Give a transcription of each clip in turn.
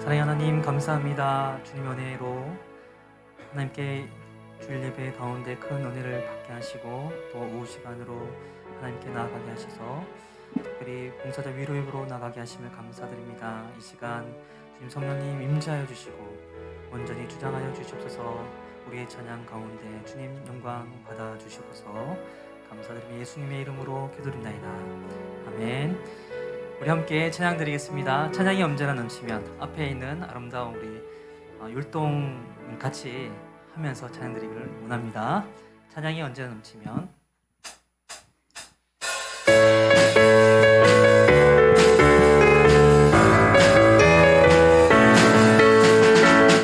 사랑의 하나님 감사합니다. 주님의 은혜로 하나님께 주일 예배 가운데 큰 은혜를 받게 하시고 또 오후 시간으로 하나님께 나아가게 하셔서 특별히 봉사자 위로앱으로 나가게 하심을 감사드립니다. 이 시간 주님 성령님 임재하여 주시고 온전히 주장하여 주시옵소서. 우리의 찬양 가운데 주님 영광 받아 주시옵소서. 감사드리며 예수님의 이름으로 기도드립나이다. 아멘. 우리 함께 찬양 드리겠습니다. 찬양이 언제나 넘치면 앞에 있는 아름다운 우리 율동 같이 하면서 찬양 드리기를 원합니다. 찬양이 언제나 넘치면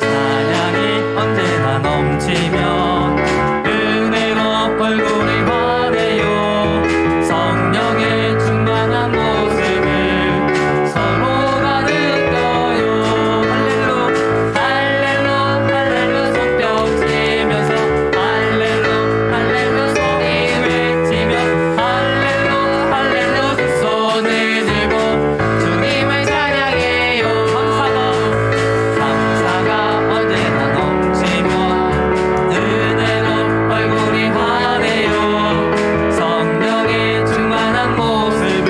찬양이 언제나 넘치면 은혜로 얼굴이 환해요. 성령의 충만한 모습을 서로가 느껴요. 할렐루 할렐루 할렐루 손뼉 치면서 할렐루 할렐루 소리 외치며 할렐루 할렐루 두 손을 들고 주님을 찬양해요. 감사가 언제나 넘치면 은혜로 얼굴이 환해요. 성령의 충만한 모습을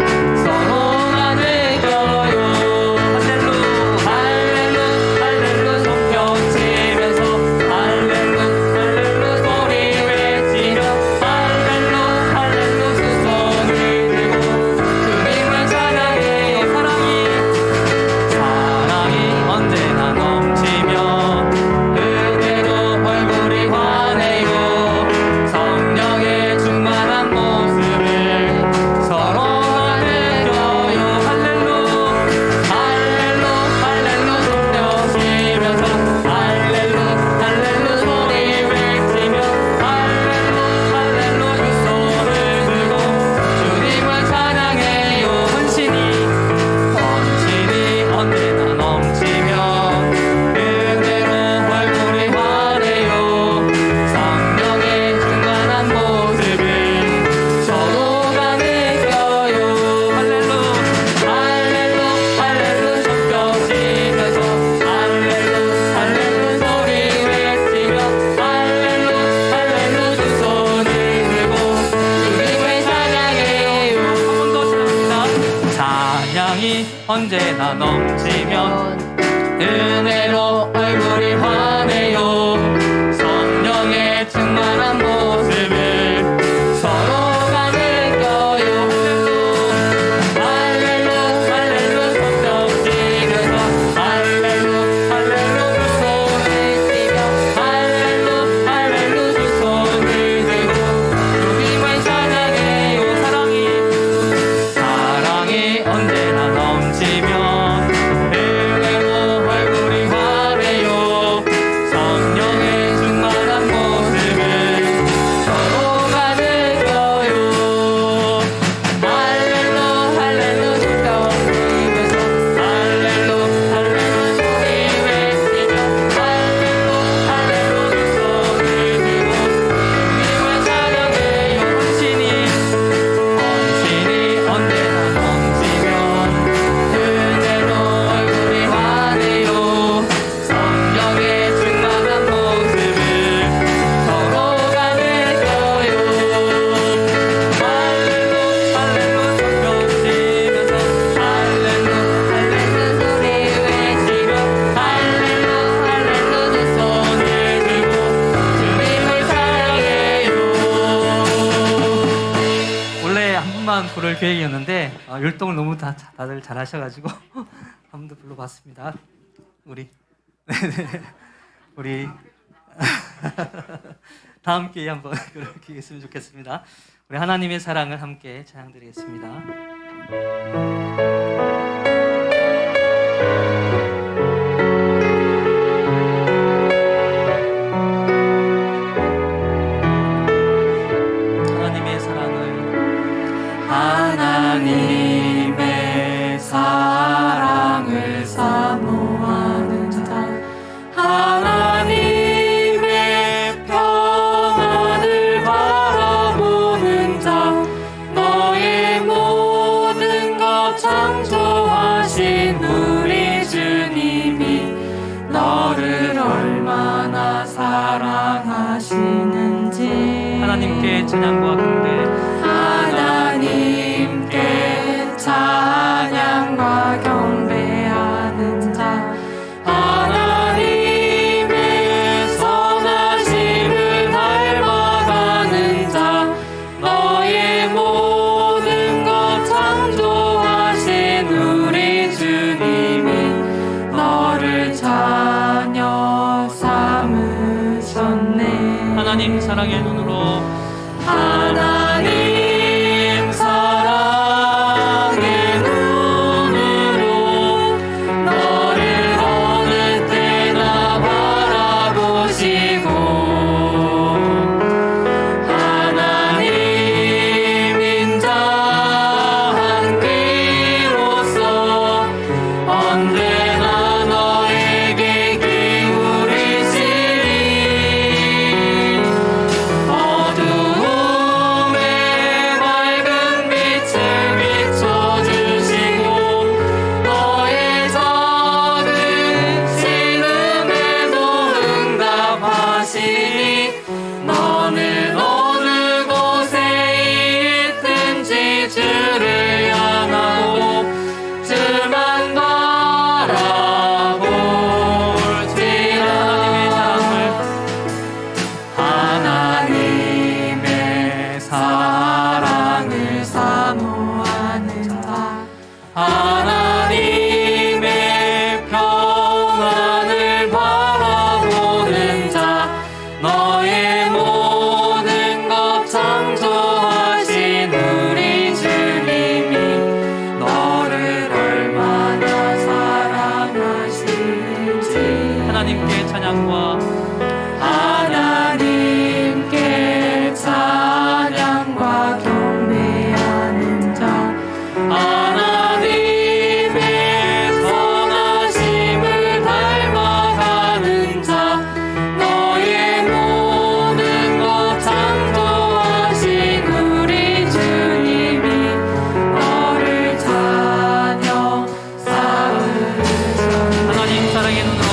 서로가 느껴요. 할렐루 할렐루 할렐루 손뼉 치면서 할렐루 할렐루 소리 외치며 할렐루 할렐루 두 손을 들고 주님을 찬양해요. 사랑이 언제나 넘치면 은혜로 얼굴이 환해요. 성령의 충만한 모습을 서로가 느껴요. 할렐루 할렐루 할렐루 손뼉 치면서 할렐루 할렐루 소리 외치며 할렐루 할렐루 두 손을 들고 주님을 찬양해요. 헌신이 언제나 넘치면 은혜로 얼굴이 환해요. 성령의 충만한 모습을 서로가 느껴요. 할렐루 할렐루 할렐루 손뼉 치면서 할렐루 할렐루 소리 외치며 할렐루 할렐루 두 손을 들고 주님을 찬양해요. 한 번 더 찬양합니다. 찬양이 언제나 넘치면 은혜로 얼굴이 환해요. 성령의 충만한 모습을 서로가 느껴요. 할렐루 할렐루 손뼉 치면서 할렐루 할렐루 두 손을 치며 할렐루 할렐루 두 손을 들고 주님을 찬양해요. 사랑이 언제나 넘치면 은혜로 얼굴이 환해요. 성령의 충만한 모습을 서로가 느껴요. 할렐루 할렐루 손뼉 치면서 할렐루 할렐루 소리 외치며 할렐루 할렐루 두 손을 들고 주님을 찬양해요. 헌신이 언제나 넘치면 은혜로 얼굴이 환해요. 성령의 충만한 모습을 서로가 느껴요. 할렐루 할렐루 손뼉 치면서 할렐루 할렐루 소리 외치며 할렐루 할렐루 두 손을 들고 주님을 찬양해요. 원래 한 분만 부를 계획이었는데 율동을 너무 다들 잘하셔가지고 한 번 더 불러봤습니다. 우리 우리 다음 기회에 한번 그렇게 했으면 좋겠습니다. 우리 하나님의 사랑을 함께 찬양드리겠습니다. 하나님의 사랑을 하나님의 사랑을 사모하는 자 하나님의 평안을 바라보는 자 너의 모든 것 창조하 사랑하시는지 하나님께 찬양과 경배 하나님께 찬양과 경배하는 자 하나님의 선하심을 닮아가는 자 너의 모든 것 창조하신 우리 주님이 너를 자녀 삼으셨네. 하나님 사랑의 눈으로 하나님 사랑의 눈으로 너를 어느 때나 바라보시고 하나님 인자한 귀로서 언제나 너에게 기울이시리 어두움에 밝은 빛을 비춰주시고 너의 작은 신음에도 응답하시니 너는 어느 곳에 있든지 주를 향하고 주만 바라볼지라. 하나님의 사랑을 사모하는 자 하나님의 평안을 바라보는 자 너의 모든 것 창조하신 우리 주님이 너를 얼마나 사랑하시는지 하나님께 찬양과 하나님께 찬양과 경배하는 자 하나님의 선하심을 닮아가는 자 너의 모든 것 창조하신 우리 주님이 너를 자녀 삼으셨네. 하나님 사랑의 눈으로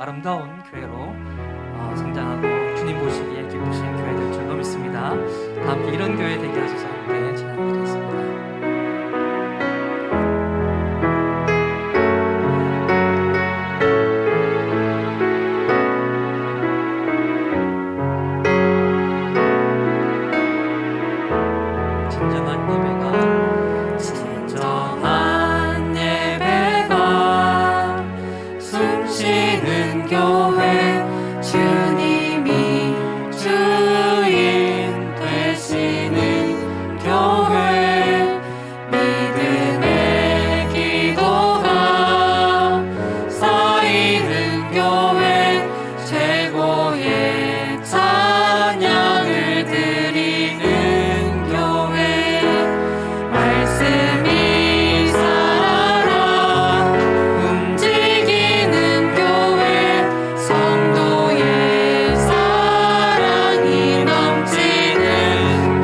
아름다운 교회로 성장하고 주님 보시기에 기쁘신 교회 될 줄로 믿습니다. 다 함께 이런 교회 되게 하셔서 함께 진행드리겠습니다. 진정한 예배가 숨쉬는 교회 주님이 주인 되시는 교회 믿음의 기도가 쌓이는 교회 최고의 찬양을 드리는 교회 말씀이 살아 움직이는 교회 성도의 사랑이 넘치는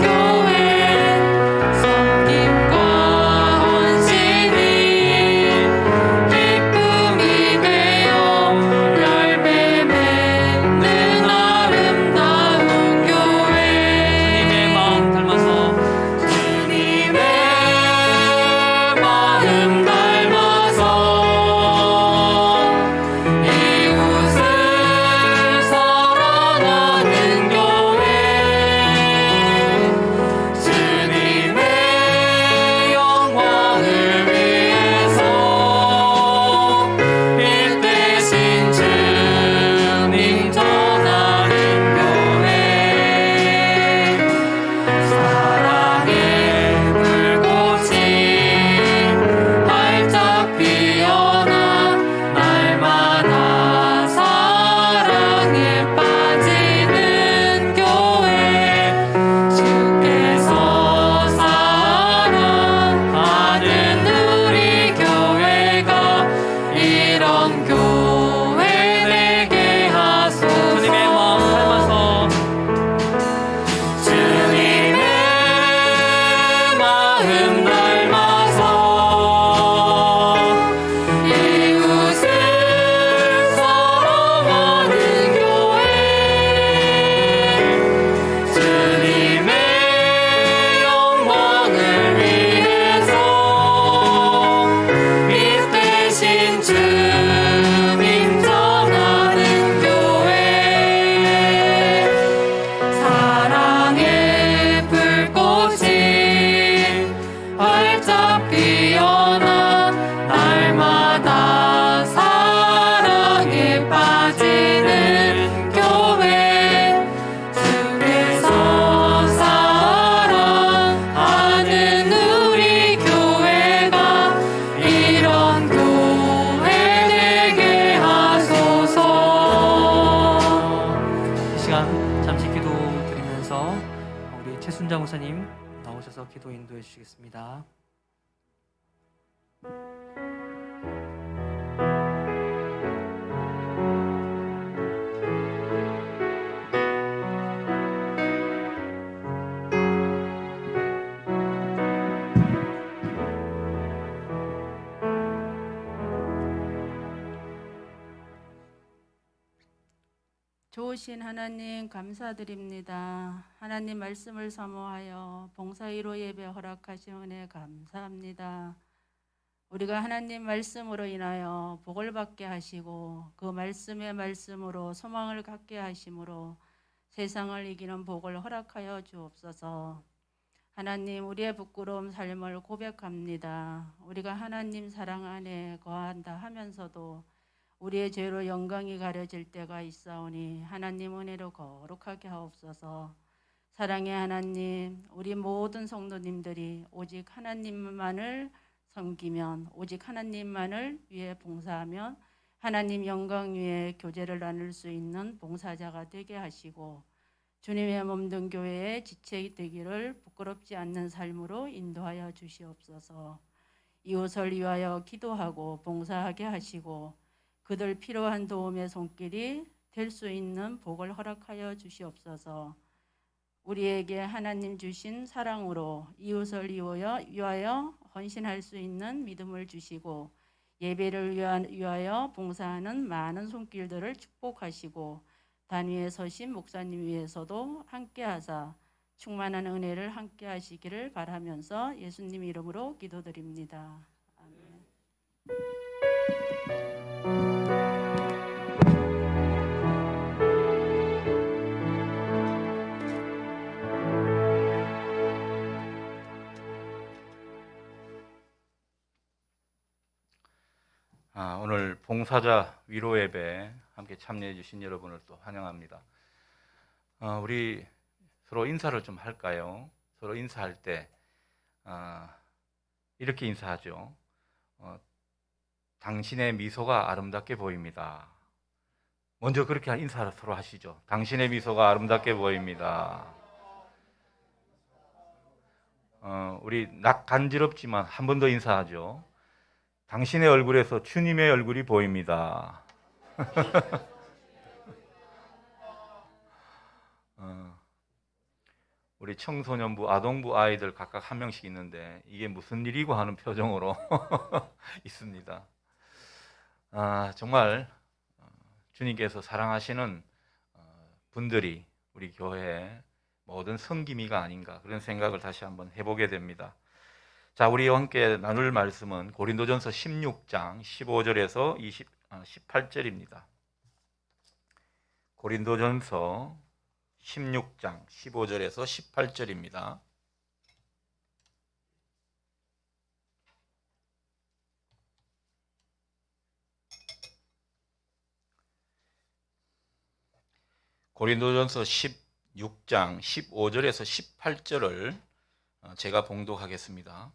교회 섬김과 헌신이 기쁨이 되어 열매 맺는 아름다운 교회 주님의 마음 닮아서 주님의 마음 닮아서 이웃을 사랑하는 교회 주님의 영광을 위해서 빛 대신 주님 전하는 교회 사랑의 불꽃이 활짝 피어나 날마다 사랑에 빠지는 교회 주께서 사랑하는 우리 교회가 이런 교회 되게 하소서 주님의 마음 닮아서 주님의 마음 닮아서 이웃을 사랑하는 교회 주님의 영광을 위해서 빛 대신 주님 전하는 교회 사랑의 불꽃이 활짝 피어나 날마다 사랑에 빠지는 교회 주께서 사랑하는 우리 교회가 이런 교회 되게 하소서 이 시간 잠시 기도 드리면서 우리 최순자 목사님 나오셔서 기도 인도해 주시겠습니다. 좋으신 하나님 감사드립니다. 하나님 말씀을 사모하여 봉사위로 예배 허락하신 은혜 감사합니다. 우리가 하나님 말씀으로 인하여 복을 받게 하시고 그 말씀의 말씀으로 소망을 갖게 하심으로 세상을 이기는 복을 허락하여 주옵소서. 하나님 우리의 부끄러운 삶을 고백합니다. 우리가 하나님 사랑 안에 거한다 하면서도 우리의 죄로 영광이 가려질 때가 있사오니 하나님 은혜로 거룩하게 하옵소서. 사랑의 하나님, 우리 모든 성도님들이 오직 하나님만을 섬기면, 오직 하나님만을 위해 봉사하면 하나님 영광 위에 교제를 나눌 수 있는 봉사자가 되게 하시고 주님의 몸된 교회의 지체이 되기를 부끄럽지 않는 삶으로 인도하여 주시옵소서. 이웃을 위하여 기도하고 봉사하게 하시고 그들 필요한 도움의 손길이 될 수 있는 복을 허락하여 주시옵소서. 우리에게 하나님 주신 사랑으로 이웃을 위하여 헌신할 수 있는 믿음을 주시고 예배를 위하여 봉사하는 많은 손길들을 축복하시고 단위에 서신 목사님 위해서도 함께하사 충만한 은혜를 함께하시기를 바라면서 예수님 이름으로 기도드립니다. 아멘. 오늘 봉사자 위로 예배 함께 참여해 주신 여러분을 또 환영합니다. 우리 서로 인사를 좀 할까요? 서로 인사할 때 이렇게 인사하죠. 당신의 미소가 아름답게 보입니다. 먼저 그렇게 인사를 서로 하시죠. 당신의 미소가 아름답게 보입니다. 우리 간지럽지만 한 번 더 인사하죠. 당신의 얼굴에서 주님의 얼굴이 보입니다. 우리 청소년부, 아동부 아이들 각각 한 명씩 있는데 이게 무슨 일이고 하는 표정으로 있습니다. 정말 주님께서 사랑하시는 분들이 우리 교회의 모든 성기미가 아닌가 그런 생각을 다시 한번 해보게 됩니다. 자, 우리와 함께 나눌 말씀은 고린도전서 16장 15절에서 18절입니다. 고린도전서 16장 15절에서 18절입니다. 고린도전서 16장 15절에서 18절을 제가 봉독하겠습니다.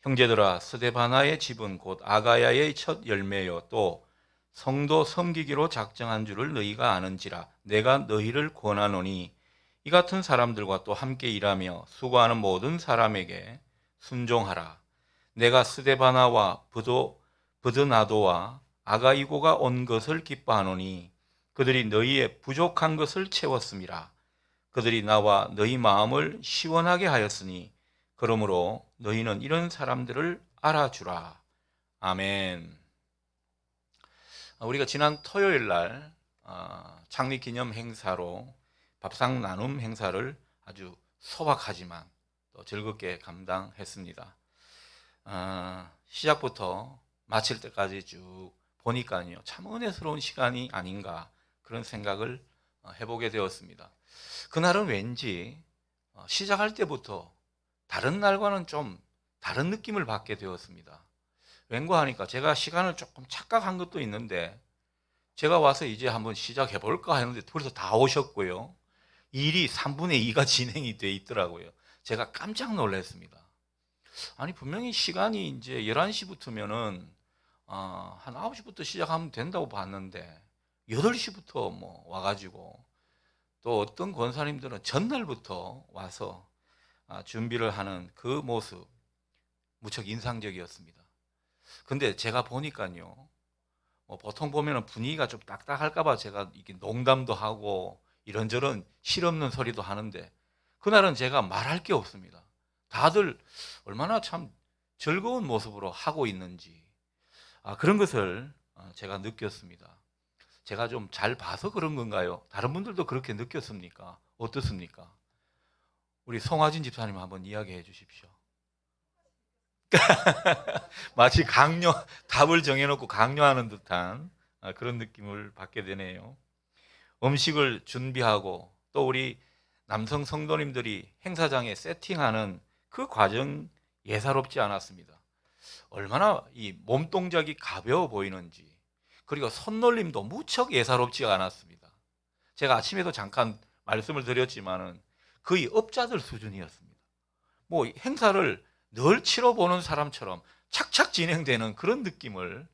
형제들아, 스데바나의 집은 곧 아가야의 첫 열매요 또 성도 섬기기로 작정한 줄을 너희가 아는지라. 내가 너희를 권하노니 이 같은 사람들과 또 함께 일하며 수고하는 모든 사람에게 순종하라. 내가 스데바나와 브드나도와 아가이고가 온 것을 기뻐하노니 그들이 너희의 부족한 것을 채웠음이라. 그들이 나와 너희 마음을 시원하게 하였으니 그러므로 너희는 이런 사람들을 알아주라. 아멘. 우리가 지난 토요일 날 창립 기념 행사로 밥상 나눔 행사를 아주 소박하지만 또 즐겁게 감당했습니다. 시작부터 마칠 때까지 쭉 보니까요, 참 은혜스러운 시간이 아닌가 그런 생각을 해보게 되었습니다. 그날은 왠지 시작할 때부터 다른 날과는 좀 다른 느낌을 받게 되었습니다. 왠가 하니까 제가 시간을 조금 착각한 것도 있는데 제가 와서 이제 한번 시작해 볼까 했는데 벌써 다 오셨고요. 일이 3분의 2가 진행이 돼 있더라고요. 제가 깜짝 놀랐습니다. 아니 분명히 시간이 이제 11시부터면은 한 9시부터 시작하면 된다고 봤는데 8시부터 뭐 와가지고 또 어떤 권사님들은 전날부터 와서 준비를 하는 그 모습 무척 인상적이었습니다. 근데 제가 보니까요, 보통 보면 분위기가 좀 딱딱할까봐 제가 이렇게 농담도 하고 이런저런 실없는 소리도 하는데 그날은 제가 말할 게 없습니다. 다들 얼마나 참 즐거운 모습으로 하고 있는지 그런 것을 제가 느꼈습니다. 제가 좀 잘 봐서 그런 건가요? 다른 분들도 그렇게 느꼈습니까? 어떻습니까? 우리 송하진 집사님 한번 이야기해 주십시오. 마치 답을 정해놓고 강요하는 듯한 그런 느낌을 받게 되네요. 음식을 준비하고 또 우리 남성 성도님들이 행사장에 세팅하는 그 과정 예사롭지 않았습니다. 얼마나 이 몸동작이 가벼워 보이는지, 그리고 손놀림도 무척 예사롭지 않았습니다. 제가 아침에도 잠깐 말씀을 드렸지만은 거의 업자들 수준이었습니다. 뭐 행사를 늘 치러보는 사람처럼 착착 진행되는 그런 느낌을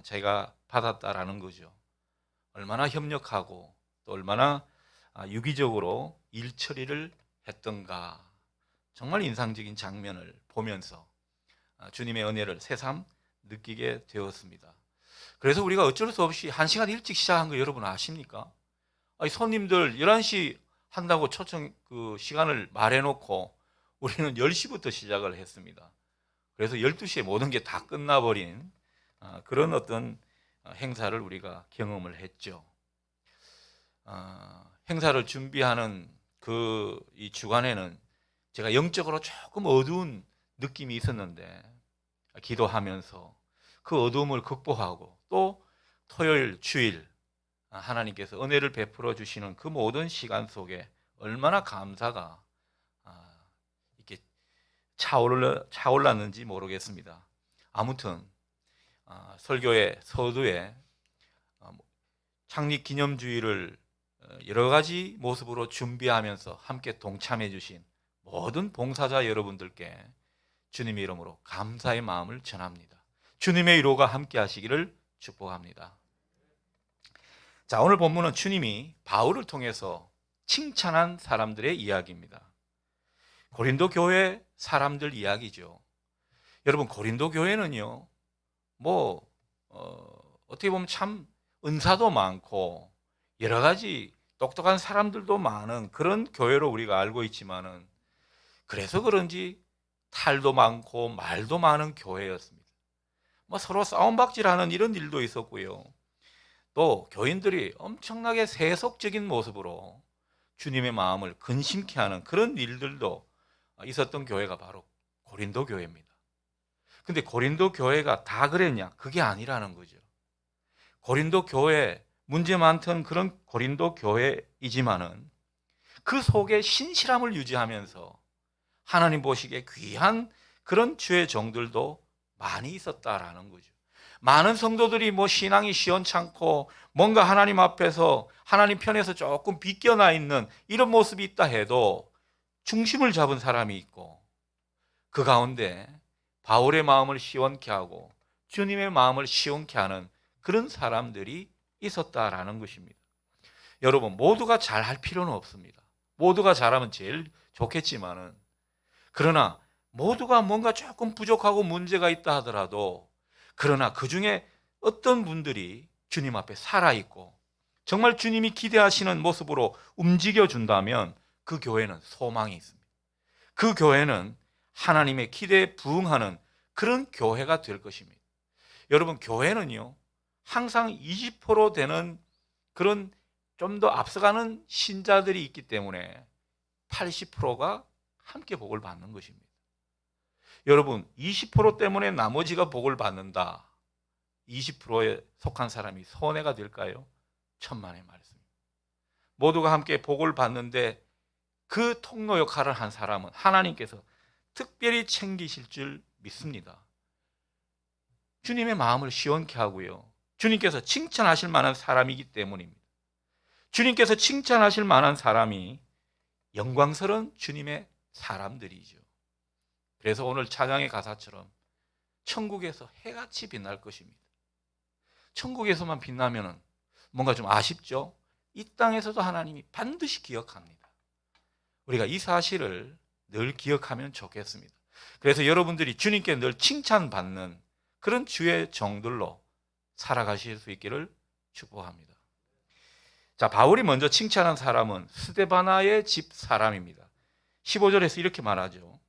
제가 받았다라는 거죠. 얼마나 협력하고 또 얼마나 유기적으로 일 처리를 했던가, 정말 인상적인 장면을 보면서 주님의 은혜를 새삼 느끼게 되었습니다. 그래서 우리가 어쩔 수 없이 1시간 일찍 시작한 거 여러분 아십니까? 손님들 11시 한다고 초청 시간을 말해놓고 우리는 10시부터 시작을 했습니다. 그래서 12시에 모든 게 다 끝나버린 그런 어떤 행사를 우리가 경험을 했죠. 행사를 준비하는 이 주간에는 제가 영적으로 조금 어두운 느낌이 있었는데 기도하면서 그 어두움을 극복하고 또 토요일, 주일 하나님께서 은혜를 베풀어 주시는 그 모든 시간 속에 얼마나 감사가 이렇게 차올랐는지 모르겠습니다. 아무튼 설교의 서두에 창립 기념주의를 여러 가지 모습으로 준비하면서 함께 동참해 주신 모든 봉사자 여러분들께 주님의 이름으로 감사의 마음을 전합니다. 주님의 위로가 함께 하시기를 축복합니다. 자, 오늘 본문은 주님이 바울을 통해서 칭찬한 사람들의 이야기입니다. 고린도 교회 사람들 이야기죠. 여러분, 고린도 교회는요, 어떻게 보면 참 은사도 많고 여러 가지 똑똑한 사람들도 많은 그런 교회로 우리가 알고 있지만은, 그래서 그런지 탈도 많고 말도 많은 교회였습니다. 서로 싸움박질하는 이런 일도 있었고요. 또 교인들이 엄청나게 세속적인 모습으로 주님의 마음을 근심케 하는 그런 일들도 있었던 교회가 바로 고린도 교회입니다. 근데 고린도 교회가 다 그랬냐? 그게 아니라는 거죠. 고린도 교회, 문제 많던 그런 고린도 교회이지만은 그 속에 신실함을 유지하면서 하나님 보시기에 귀한 그런 주의 종들도 많이 있었다라는 거죠. 많은 성도들이 신앙이 시원찮고 뭔가 하나님 앞에서 하나님 편에서 조금 비껴나 있는 이런 모습이 있다 해도 중심을 잡은 사람이 있고, 그 가운데 바울의 마음을 시원케 하고 주님의 마음을 시원케 하는 그런 사람들이 있었다라는 것입니다. 여러분, 모두가 잘할 필요는 없습니다. 모두가 잘하면 제일 좋겠지만은, 그러나 모두가 뭔가 조금 부족하고 문제가 있다 하더라도, 그러나 그 중에 어떤 분들이 주님 앞에 살아있고 정말 주님이 기대하시는 모습으로 움직여준다면 그 교회는 소망이 있습니다. 그 교회는 하나님의 기대에 부응하는 그런 교회가 될 것입니다. 여러분, 교회는요, 항상 20% 되는 그런 좀 더 앞서가는 신자들이 있기 때문에 80%가 함께 복을 받는 것입니다. 여러분, 20% 때문에 나머지가 복을 받는다. 20%에 속한 사람이 손해가 될까요? 천만의 말씀입니다. 모두가 함께 복을 받는데 그 통로 역할을 한 사람은 하나님께서 특별히 챙기실 줄 믿습니다. 주님의 마음을 시원케 하고요, 주님께서 칭찬하실 만한 사람이기 때문입니다. 주님께서 칭찬하실 만한 사람이 영광스러운 주님의 사람들이죠. 그래서 오늘 찬양의 가사처럼 천국에서 해같이 빛날 것입니다. 천국에서만 빛나면 뭔가 좀 아쉽죠? 이 땅에서도 하나님이 반드시 기억합니다. 우리가 이 사실을 늘 기억하면 좋겠습니다. 그래서 여러분들이 주님께 늘 칭찬받는 그런 주의 종들로 살아가실 수 있기를 축복합니다. 자, 바울이 먼저 칭찬한 사람은 스데바나의 집 사람입니다. 15절에서 이렇게 말하죠.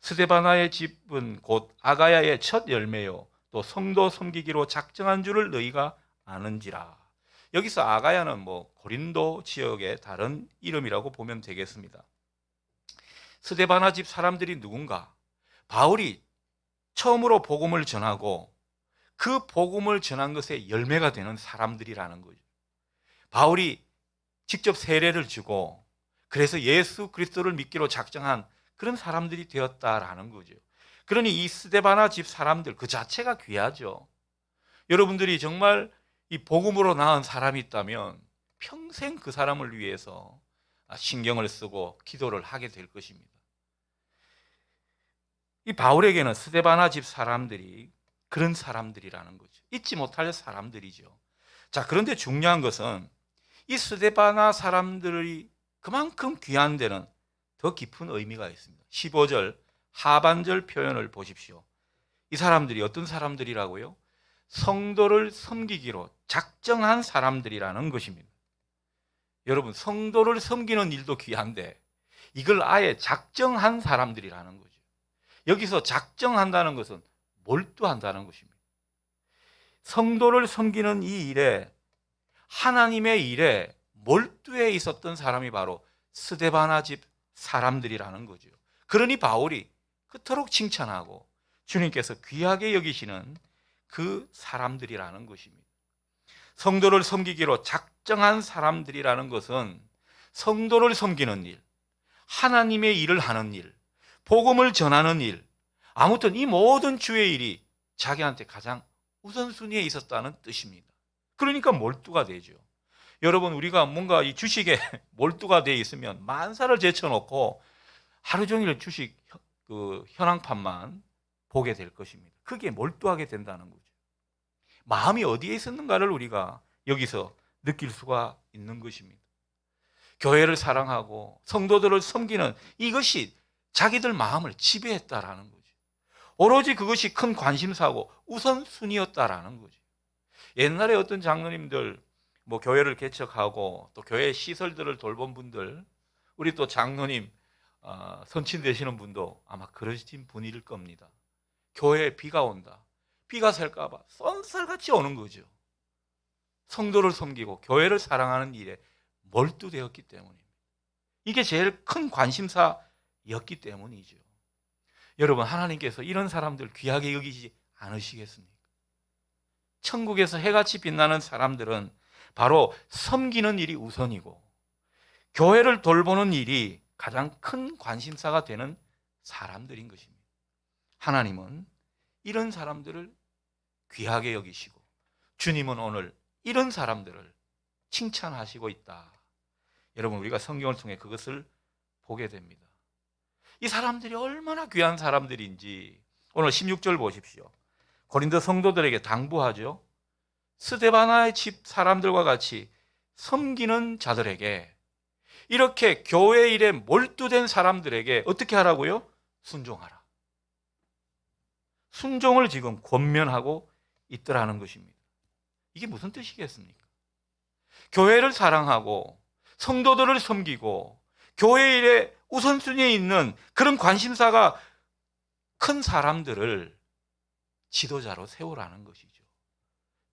스데바나의 집은 곧 아가야의 첫 열매요 또 성도 섬기기로 작정한 줄을 너희가 아는지라. 여기서 아가야는 고린도 지역의 다른 이름이라고 보면 되겠습니다. 스데바나 집 사람들이 누군가? 바울이 처음으로 복음을 전하고 그 복음을 전한 것에 열매가 되는 사람들이라는 거죠. 바울이 직접 세례를 주고 그래서 예수 그리스도를 믿기로 작정한 그런 사람들이 되었다라는 거죠. 그러니 이 스데바나 집 사람들 그 자체가 귀하죠. 여러분들이 정말 이 복음으로 낳은 사람이 있다면 평생 그 사람을 위해서 신경을 쓰고 기도를 하게 될 것입니다. 이 바울에게는 스데바나 집 사람들이 그런 사람들이라는 거죠. 잊지 못할 사람들이죠. 자, 그런데 중요한 것은 이 스데바나 사람들이 그만큼 귀한 데는 더 깊은 의미가 있습니다. 15절 하반절 표현을 보십시오. 이 사람들이 어떤 사람들이라고요? 성도를 섬기기로 작정한 사람들이라는 것입니다. 여러분, 성도를 섬기는 일도 귀한데 이걸 아예 작정한 사람들이라는 거죠. 여기서 작정한다는 것은 몰두한다는 것입니다. 성도를 섬기는 이 일에, 하나님의 일에 몰두해 있었던 사람이 바로 스데바나 집 사람들이라는 거죠. 그러니 바울이 그토록 칭찬하고 주님께서 귀하게 여기시는 그 사람들이라는 것입니다. 성도를 섬기기로 작정한 사람들이라는 것은 성도를 섬기는 일, 하나님의 일을 하는 일, 복음을 전하는 일, 아무튼 이 모든 주의 일이 자기한테 가장 우선순위에 있었다는 뜻입니다. 그러니까 몰두가 되죠. 여러분, 우리가 뭔가 이 주식에 몰두가 되어 있으면 만사를 제쳐놓고 하루 종일 주식 현황판만 보게 될 것입니다. 그게 몰두하게 된다는 거죠. 마음이 어디에 있었는가를 우리가 여기서 느낄 수가 있는 것입니다. 교회를 사랑하고 성도들을 섬기는 이것이 자기들 마음을 지배했다라는 거죠. 오로지 그것이 큰 관심사고 우선순위였다라는 거죠. 옛날에 어떤 장로님들, 교회를 개척하고 또 교회 시설들을 돌본 분들, 우리 또 장로님 선친 되시는 분도 아마 그러신 분일 겁니다. 교회에 비가 온다. 비가 셀까 봐 쏜살같이 오는 거죠. 성도를 섬기고 교회를 사랑하는 일에 몰두되었기 때문입니다. 이게 제일 큰 관심사였기 때문이죠. 여러분, 하나님께서 이런 사람들 귀하게 여기지 않으시겠습니까? 천국에서 해같이 빛나는 사람들은 바로 섬기는 일이 우선이고 교회를 돌보는 일이 가장 큰 관심사가 되는 사람들인 것입니다. 하나님은 이런 사람들을 귀하게 여기시고 주님은 오늘 이런 사람들을 칭찬하시고 있다. 여러분, 우리가 성경을 통해 그것을 보게 됩니다. 이 사람들이 얼마나 귀한 사람들인지 오늘 16절 보십시오. 고린도 성도들에게 당부하죠. 스데바나의 집 사람들과 같이 섬기는 자들에게, 이렇게 교회 일에 몰두된 사람들에게 어떻게 하라고요? 순종하라. 순종을 지금 권면하고 있더라는 것입니다. 이게 무슨 뜻이겠습니까? 교회를 사랑하고 성도들을 섬기고 교회 일에 우선순위에 있는 그런 관심사가 큰 사람들을 지도자로 세우라는 것이죠.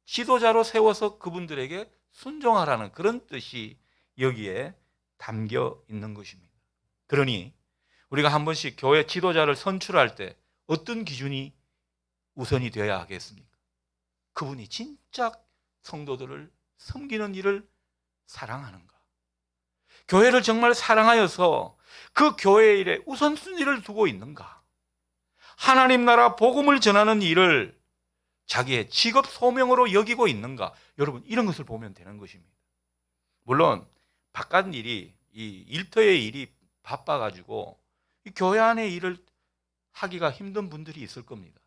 지도자로 세워서 그분들에게 순종하라는 그런 뜻이 여기에 담겨 있는 것입니다. 그러니 우리가 한 번씩 교회 지도자를 선출할 때 어떤 기준이 우선이 되어야 하겠습니까? 그분이 진짜 성도들을 섬기는 일을 사랑하는가? 교회를 정말 사랑하여서 그 교회 일에 우선순위를 두고 있는가? 하나님 나라 복음을 전하는 일을 자기의 직업 소명으로 여기고 있는가? 여러분, 이런 것을 보면 되는 것입니다. 물론 바깥 일이, 이 일터의 일이 바빠가지고 이 교회 안의 일을 하기가 힘든 분들이 있을 겁니다.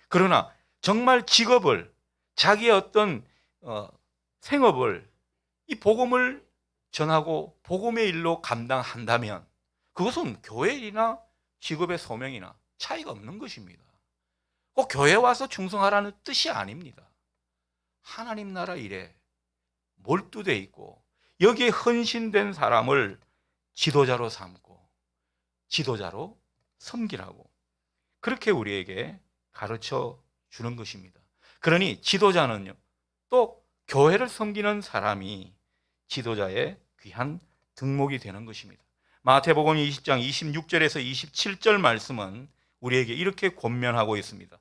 그러나 정말 직업을, 자기의 어떤 생업을 이 복음을 전하고 복음의 일로 감당한다면 그것은 교회 일이나 직업의 소명이나 차이가 없는 것입니다. 꼭 교회 와서 충성하라는 뜻이 아닙니다. 하나님 나라 일에 몰두돼 있고 여기에 헌신된 사람을 지도자로 삼고 지도자로 섬기라고 그렇게 우리에게 가르쳐 주는 것입니다. 그러니 지도자는요, 또 교회를 섬기는 사람이 지도자의 귀한 덕목이 되는 것입니다. 마태복음 20장 26절에서 27절 말씀은 우리에게 이렇게 권면하고 있습니다.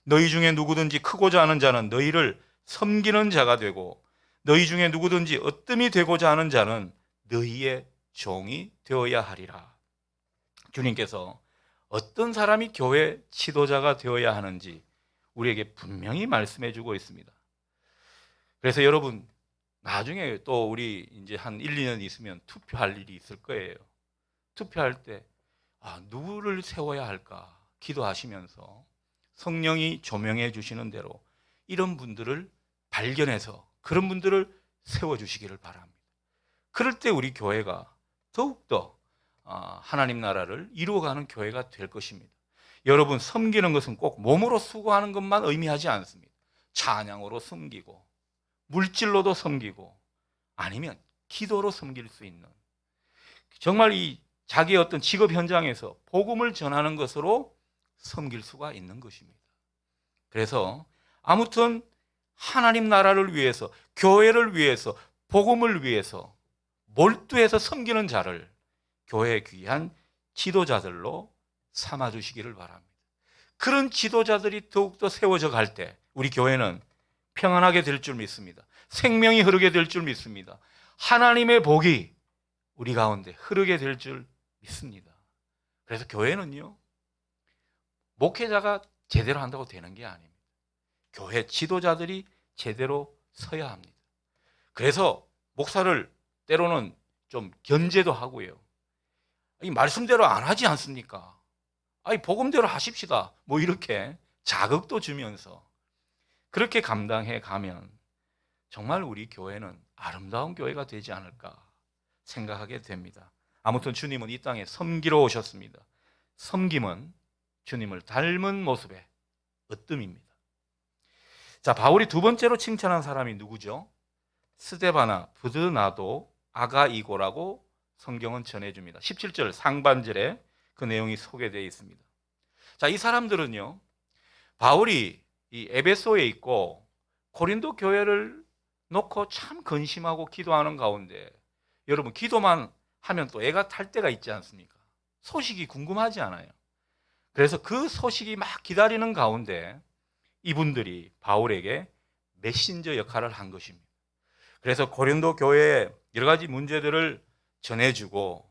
너희 중에 누구든지 크고자 하는 자는 너희를 섬기는 자가 되고 너희 중에 누구든지 으뜸이 되고자 하는 자는 너희의 종이 되어야 하리라. 주님께서 어떤 사람이 교회 지도자가 되어야 하는지 우리에게 분명히 말씀해 주고 있습니다. 그래서 여러분, 나중에 또 우리 이제 한 1, 2년 있으면 투표할 일이 있을 거예요. 투표할 때 누구를 세워야 할까 기도하시면서 성령이 조명해 주시는 대로 이런 분들을 발견해서 그런 분들을 세워주시기를 바랍니다. 그럴 때 우리 교회가 더욱더 하나님 나라를 이루어가는 교회가 될 것입니다. 여러분, 섬기는 것은 꼭 몸으로 수고하는 것만 의미하지 않습니다. 찬양으로 섬기고 물질로도 섬기고 아니면 기도로 섬길 수 있는, 정말 이 자기의 어떤 직업 현장에서 복음을 전하는 것으로 섬길 수가 있는 것입니다. 그래서 아무튼 하나님 나라를 위해서, 교회를 위해서, 복음을 위해서 몰두해서 섬기는 자를 교회의 귀한 지도자들로 삼아주시기를 바랍니다. 그런 지도자들이 더욱더 세워져 갈 때 우리 교회는 평안하게 될 줄 믿습니다. 생명이 흐르게 될 줄 믿습니다. 하나님의 복이 우리 가운데 흐르게 될 줄 믿습니다. 그래서 교회는요, 목회자가 제대로 한다고 되는 게 아닙니다. 교회 지도자들이 제대로 서야 합니다. 그래서 목사를 때로는 좀 견제도 하고요. 이 말씀대로 안 하지 않습니까? 아니, 복음대로 하십시다. 뭐 이렇게 자극도 주면서 그렇게 감당해 가면 정말 우리 교회는 아름다운 교회가 되지 않을까 생각하게 됩니다. 아무튼 주님은 이 땅에 섬기러 오셨습니다. 섬김은 주님을 닮은 모습의 으뜸입니다. 자, 바울이 두 번째로 칭찬한 사람이 누구죠? 스데바나, 부드나도, 아가이고라고 성경은 전해줍니다. 17절 상반절에 그 내용이 소개되어 있습니다. 자, 이 사람들은요, 바울이 이 에베소에 있고 고린도 교회를 놓고 참 근심하고 기도하는 가운데, 여러분 기도만 하면 또 애가 탈 때가 있지 않습니까? 소식이 궁금하지 않아요. 그래서 그 소식이 막 기다리는 가운데 이분들이 바울에게 메신저 역할을 한 것입니다. 그래서 고린도 교회에 여러 가지 문제들을 전해주고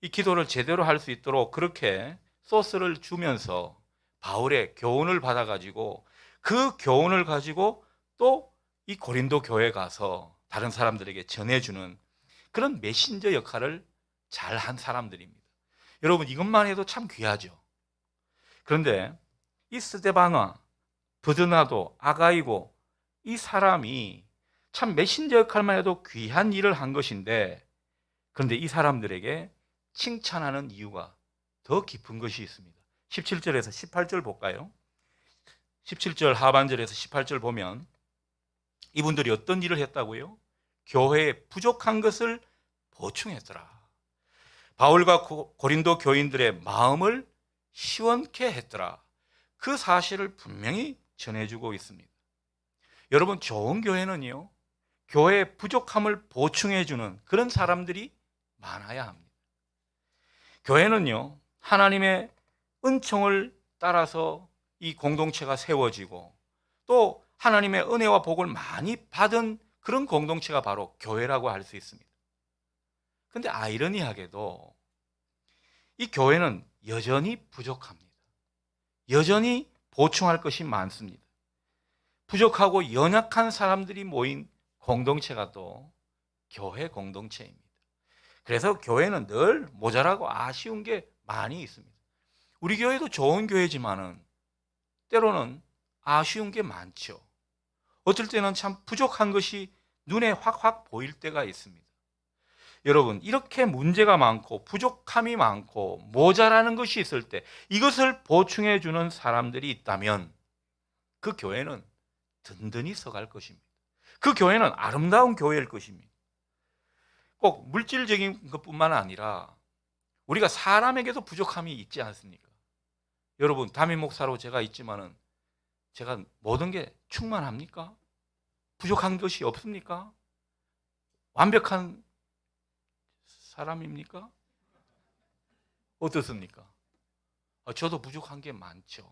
이 기도를 제대로 할 수 있도록 그렇게 소스를 주면서 바울의 교훈을 받아가지고 그 교훈을 가지고 또 이 고린도 교회에 가서 다른 사람들에게 전해주는 그런 메신저 역할을 잘한 사람들입니다. 여러분 이것만 해도 참 귀하죠. 그런데 이 스데바나, 부드나도, 아가이고 이 사람이 참 메신저 역할만 해도 귀한 일을 한 것인데, 그런데 이 사람들에게 칭찬하는 이유가 더 깊은 것이 있습니다. 17절에서 18절 볼까요? 17절 하반절에서 18절 보면 이분들이 어떤 일을 했다고요? 교회에 부족한 것을 보충했더라. 바울과 고린도 교인들의 마음을 시원케 했더라. 그 사실을 분명히 전해주고 있습니다. 여러분 좋은 교회는요, 교회의 부족함을 보충해주는 그런 사람들이 많아야 합니다. 교회는요, 하나님의 은총을 따라서 이 공동체가 세워지고 또 하나님의 은혜와 복을 많이 받은 그런 공동체가 바로 교회라고 할 수 있습니다. 그런데 아이러니하게도 이 교회는 여전히 부족합니다. 여전히 보충할 것이 많습니다. 부족하고 연약한 사람들이 모인 공동체가 또 교회 공동체입니다. 그래서 교회는 늘 모자라고 아쉬운 게 많이 있습니다. 우리 교회도 좋은 교회지만은 때로는 아쉬운 게 많죠. 어쩔 때는 참 부족한 것이 눈에 확확 보일 때가 있습니다. 여러분 이렇게 문제가 많고 부족함이 많고 모자라는 것이 있을 때 이것을 보충해 주는 사람들이 있다면 그 교회는 든든히 서갈 것입니다. 그 교회는 아름다운 교회일 것입니다. 꼭 물질적인 것뿐만 아니라 우리가 사람에게도 부족함이 있지 않습니까? 여러분 담임 목사로 제가 있지만은 제가 모든 게 충만합니까? 부족한 것이 없습니까? 완벽한 사람입니까? 어떻습니까? 저도 부족한 게 많죠.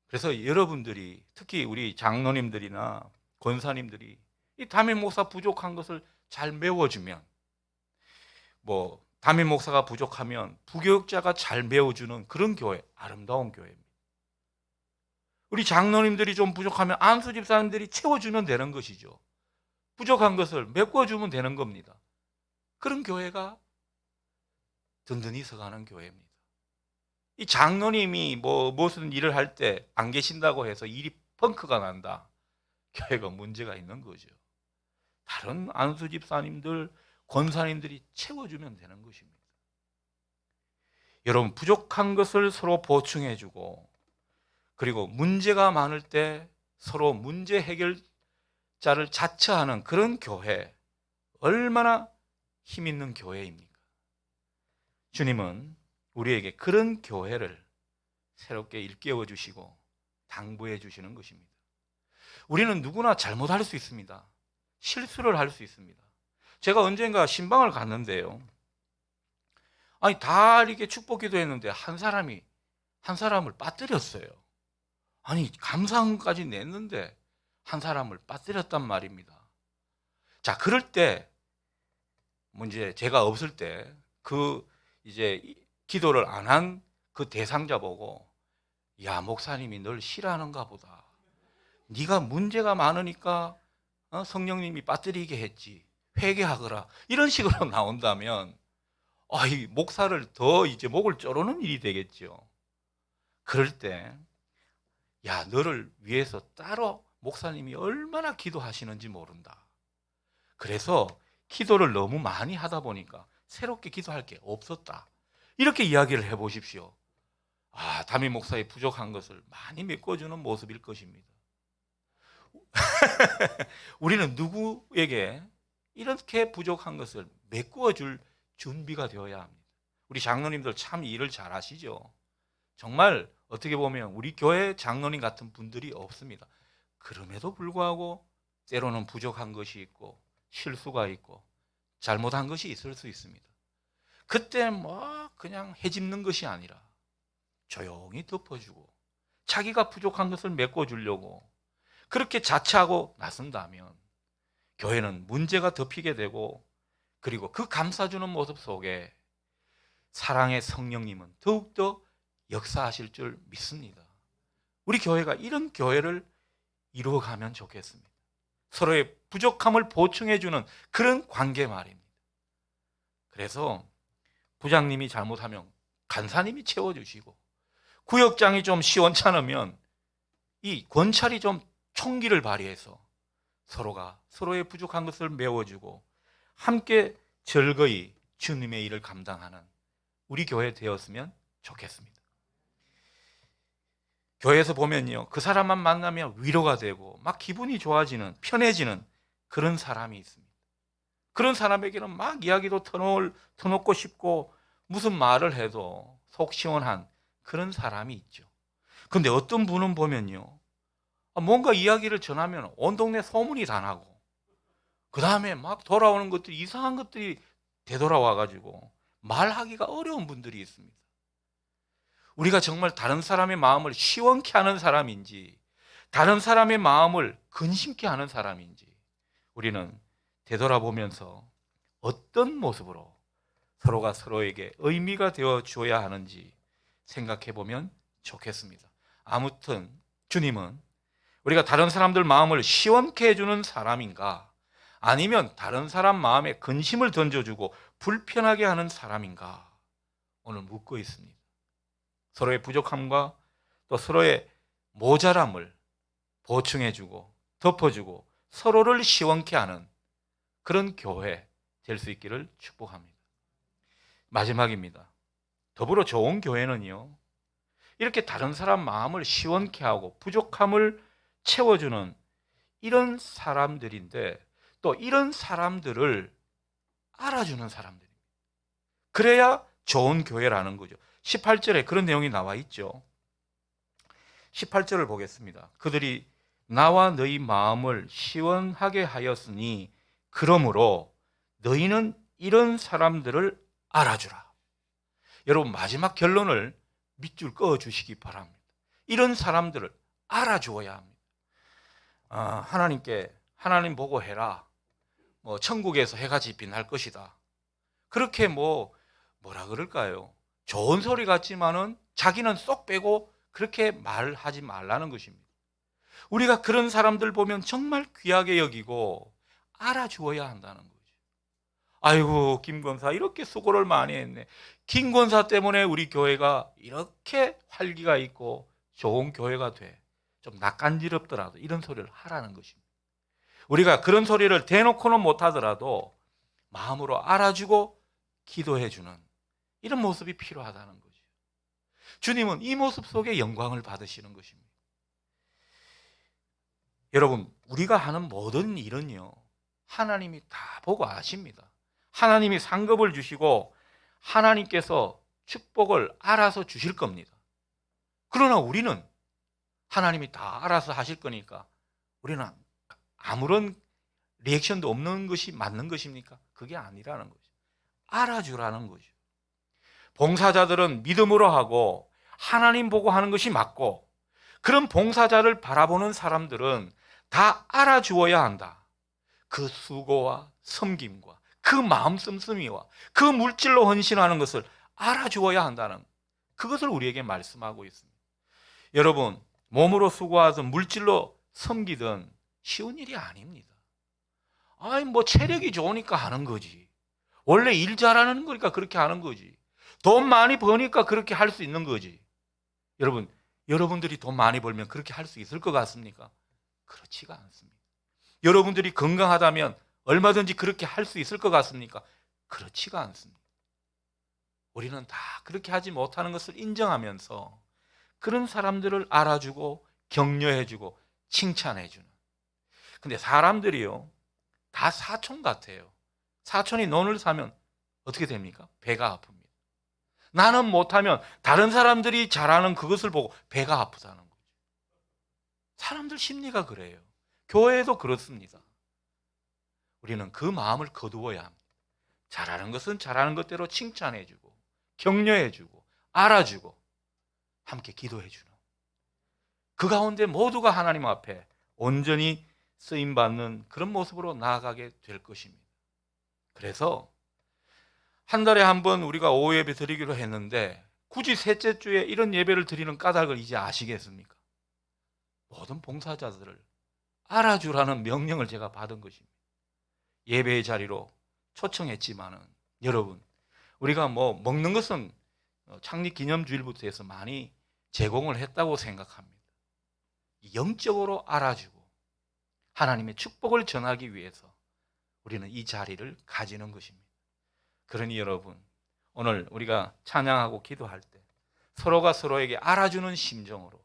그래서 여러분들이 특히 우리 장로님들이나 권사님들이 이 담임 목사 부족한 것을 잘 메워주면, 뭐 담임 목사가 부족하면 부교육자가 잘 메워주는 그런 교회, 아름다운 교회입니다. 우리 장로님들이 좀 부족하면 안수 집사님들이 채워주면 되는 것이죠. 부족한 것을 메꿔주면 되는 겁니다. 그런 교회가 든든히 서가는 교회입니다. 이 장로님이 무슨 일을 할 때 안 계신다고 해서 일이 펑크가 난다. 교회가 문제가 있는 거죠. 다른 안수 집사님들, 권사님들이 채워주면 되는 것입니다. 여러분 부족한 것을 서로 보충해주고, 그리고 문제가 많을 때 서로 문제 해결자를 자처하는 그런 교회, 얼마나 힘 있는 교회입니까? 주님은 우리에게 그런 교회를 새롭게 일깨워 주시고 당부해 주시는 것입니다. 우리는 누구나 잘못할 수 있습니다. 실수를 할 수 있습니다. 제가 언젠가 신방을 갔는데요. 아니, 다 이렇게 축복 기도했는데 한 사람을 빠뜨렸어요. 아니, 감상까지 냈는데 한 사람을 빠뜨렸단 말입니다. 자, 그럴 때, 뭐 이제 제가 없을 때, 이제 기도를 안 한 그 대상자 보고, 야, 목사님이 널 싫어하는가 보다. 네가 문제가 많으니까 성령님이 빠뜨리게 했지. 회개하거라. 이런 식으로 나온다면, 이 목사를 더 이제 목을 조르는 일이 되겠죠. 그럴 때, 야, 너를 위해서 따로 목사님이 얼마나 기도하시는지 모른다. 그래서 기도를 너무 많이 하다 보니까 새롭게 기도할 게 없었다. 이렇게 이야기를 해보십시오. 담임 목사의 부족한 것을 많이 메꿔주는 모습일 것입니다. 우리는 누구에게 이렇게 부족한 것을 메꾸어줄 준비가 되어야 합니다. 우리 장로님들 참 일을 잘 하시죠. 정말 어떻게 보면 우리 교회 장로님 같은 분들이 없습니다. 그럼에도 불구하고 때로는 부족한 것이 있고 실수가 있고 잘못한 것이 있을 수 있습니다. 그때 그냥 헤집는 것이 아니라 조용히 덮어주고 자기가 부족한 것을 메꿔주려고 그렇게 자처하고 나선다면 교회는 문제가 덮이게 되고, 그리고 그 감싸주는 모습 속에 사랑의 성령님은 더욱더 역사하실 줄 믿습니다. 우리 교회가 이런 교회를 이루어가면 좋겠습니다. 서로의 부족함을 보충해주는 그런 관계 말입니다. 그래서 부장님이 잘못하면 간사님이 채워주시고, 구역장이 좀 시원찮으면 이 권찰이 좀 총기를 발휘해서 서로가 서로의 부족한 것을 메워주고 함께 즐거이 주님의 일을 감당하는 우리 교회 되었으면 좋겠습니다. 교회에서 보면요, 그 사람만 만나면 위로가 되고 막 기분이 좋아지는, 편해지는 그런 사람이 있습니다. 그런 사람에게는 막 이야기도 터놓고 싶고 무슨 말을 해도 속 시원한 그런 사람이 있죠. 그런데 어떤 분은 보면요, 뭔가 이야기를 전하면 온 동네 소문이 다 나고, 그 다음에 막 돌아오는 것들이 이상한 것들이 되돌아와가지고 말하기가 어려운 분들이 있습니다. 우리가 정말 다른 사람의 마음을 시원케 하는 사람인지, 다른 사람의 마음을 근심케 하는 사람인지 우리는 되돌아보면서 어떤 모습으로 서로가 서로에게 의미가 되어 주어야 하는지 생각해 보면 좋겠습니다. 아무튼 주님은 우리가 다른 사람들 마음을 시원케 해주는 사람인가, 아니면 다른 사람 마음에 근심을 던져주고 불편하게 하는 사람인가 오늘 묻고 있습니다. 서로의 부족함과 또 서로의 모자람을 보충해주고 덮어주고 서로를 시원케 하는 그런 교회 될 수 있기를 축복합니다. 마지막입니다. 더불어 좋은 교회는요, 이렇게 다른 사람 마음을 시원케 하고 부족함을 채워주는 이런 사람들인데, 또 이런 사람들을 알아주는 사람들입니다. 그래야 좋은 교회라는 거죠. 18절에 그런 내용이 나와 있죠. 18절을 보겠습니다. 그들이 나와 너희 마음을 시원하게 하였으니 그러므로 너희는 이런 사람들을 알아주라. 여러분, 마지막 결론을 밑줄 그어 주시기 바랍니다. 이런 사람들을 알아주어야 합니다. 하나님 보고 해라. 천국에서 해가 빛날 것이다. 그렇게 뭐라 그럴까요? 좋은 소리 같지만은 자기는 쏙 빼고 그렇게 말하지 말라는 것입니다. 우리가 그런 사람들 보면 정말 귀하게 여기고 알아주어야 한다는 거죠. 아이고, 김 권사 이렇게 수고를 많이 했네. 김 권사 때문에 우리 교회가 이렇게 활기가 있고 좋은 교회가 돼. 좀 낯간지럽더라도 이런 소리를 하라는 것입니다. 우리가 그런 소리를 대놓고는 못하더라도 마음으로 알아주고 기도해주는 이런 모습이 필요하다는 거죠. 주님은 이 모습 속에 영광을 받으시는 것입니다. 여러분, 우리가 하는 모든 일은요, 하나님이 다 보고 아십니다. 하나님이 상급을 주시고 하나님께서 축복을 알아서 주실 겁니다. 그러나 우리는 하나님이 다 알아서 하실 거니까 우리는 아무런 리액션도 없는 것이 맞는 것입니까? 그게 아니라는 거죠. 알아주라는 거죠. 봉사자들은 믿음으로 하고 하나님 보고 하는 것이 맞고, 그런 봉사자를 바라보는 사람들은 다 알아주어야 한다. 그 수고와 섬김과 그 마음 씀씀이와 그 물질로 헌신하는 것을 알아주어야 한다는, 그것을 우리에게 말씀하고 있습니다. 여러분, 몸으로 수고하든 물질로 섬기든 쉬운 일이 아닙니다. 아니 뭐 체력이 좋으니까 하는 거지. 원래 일 잘하는 거니까 그렇게 하는 거지. 돈 많이 버니까 그렇게 할 수 있는 거지. 여러분, 여러분들이 돈 많이 벌면 그렇게 할 수 있을 것 같습니까? 그렇지가 않습니다. 여러분들이 건강하다면 얼마든지 그렇게 할 수 있을 것 같습니까? 그렇지가 않습니다. 우리는 다 그렇게 하지 못하는 것을 인정하면서 그런 사람들을 알아주고 격려해주고 칭찬해주는. 근데 사람들이요, 다 사촌 같아요. 사촌이 논을 사면 어떻게 됩니까? 배가 아픕니다. 나는 못하면 다른 사람들이 잘하는 그것을 보고 배가 아프다는 거죠. 사람들 심리가 그래요. 교회도 그렇습니다. 우리는 그 마음을 거두어야 합니다. 잘하는 것은 잘하는 것대로 칭찬해주고 격려해주고 알아주고 함께 기도해주는, 그 가운데 모두가 하나님 앞에 온전히 쓰임받는 그런 모습으로 나아가게 될 것입니다. 그래서 한 달에 한 번 우리가 오후 예배 드리기로 했는데 굳이 셋째 주에 이런 예배를 드리는 까닭을 이제 아시겠습니까? 모든 봉사자들을 알아주라는 명령을 제가 받은 것입니다. 예배의 자리로 초청했지만은 여러분, 우리가 뭐 먹는 것은 창립 기념주일부터 해서 많이 제공을 했다고 생각합니다. 영적으로 알아주고 하나님의 축복을 전하기 위해서 우리는 이 자리를 가지는 것입니다. 그러니 여러분, 오늘 우리가 찬양하고 기도할 때 서로가 서로에게 알아주는 심정으로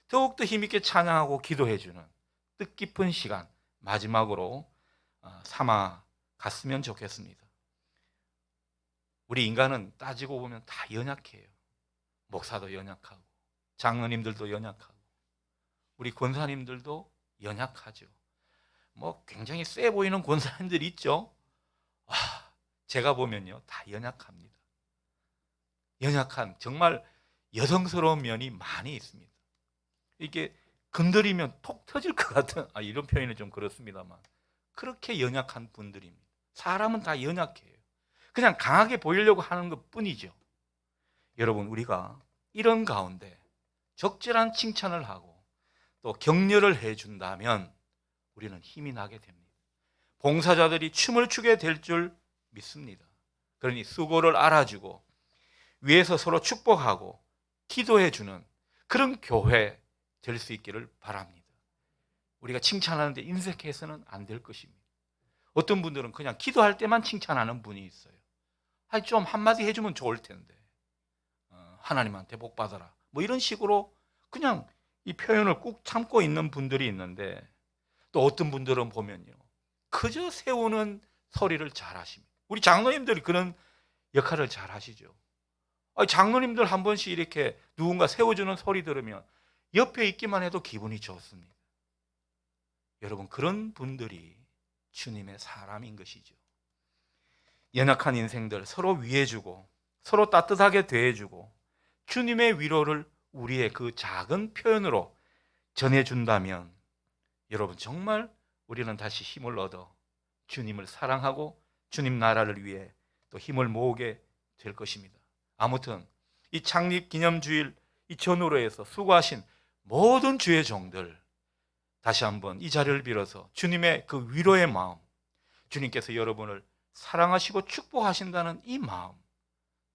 더욱더 힘있게 찬양하고 기도해주는 뜻깊은 시간 마지막으로 삼아 갔으면 좋겠습니다. 우리 인간은 따지고 보면 다 연약해요. 목사도 연약하고 장로님들도 연약하고 우리 권사님들도 연약하죠. 뭐 굉장히 세 보이는 권사님들이 있죠. 제가 보면요, 다 연약합니다. 연약한 정말 여성스러운 면이 많이 있습니다. 이게 건드리면 톡 터질 것 같은, 이런 표현이 좀 그렇습니다만 그렇게 연약한 분들입니다. 사람은 다 연약해요. 그냥 강하게 보이려고 하는 것 뿐이죠. 여러분, 우리가 이런 가운데 적절한 칭찬을 하고 또 격려를 해준다면 우리는 힘이 나게 됩니다. 봉사자들이 춤을 추게 될 줄 믿습니다. 그러니 수고를 알아주고 위에서 서로 축복하고 기도해주는 그런 교회 될 수 있기를 바랍니다. 우리가 칭찬하는데 인색해서는 안 될 것입니다. 어떤 분들은 그냥 기도할 때만 칭찬하는 분이 있어요. 좀 한마디 해주면 좋을 텐데, 하나님한테 복 받아라, 뭐 이런 식으로 그냥 이 표현을 꾹 참고 있는 분들이 있는데, 또 어떤 분들은 보면요, 그저 세우는 소리를 잘 하십니다. 우리 장로님들이 그런 역할을 잘 하시죠. 장로님들 한 번씩 이렇게 누군가 세워주는 소리 들으면 옆에 있기만 해도 기분이 좋습니다. 여러분, 그런 분들이 주님의 사람인 것이죠. 연약한 인생들 서로 위해주고 서로 따뜻하게 대해주고 주님의 위로를 우리의 그 작은 표현으로 전해준다면 여러분, 정말 우리는 다시 힘을 얻어 주님을 사랑하고 주님 나라를 위해 또 힘을 모으게 될 것입니다. 아무튼 이 창립기념주일 이 전후로에서 수고하신 모든 주의 종들, 다시 한번 이 자리를 빌어서 주님의 그 위로의 마음, 주님께서 여러분을 사랑하시고 축복하신다는 이 마음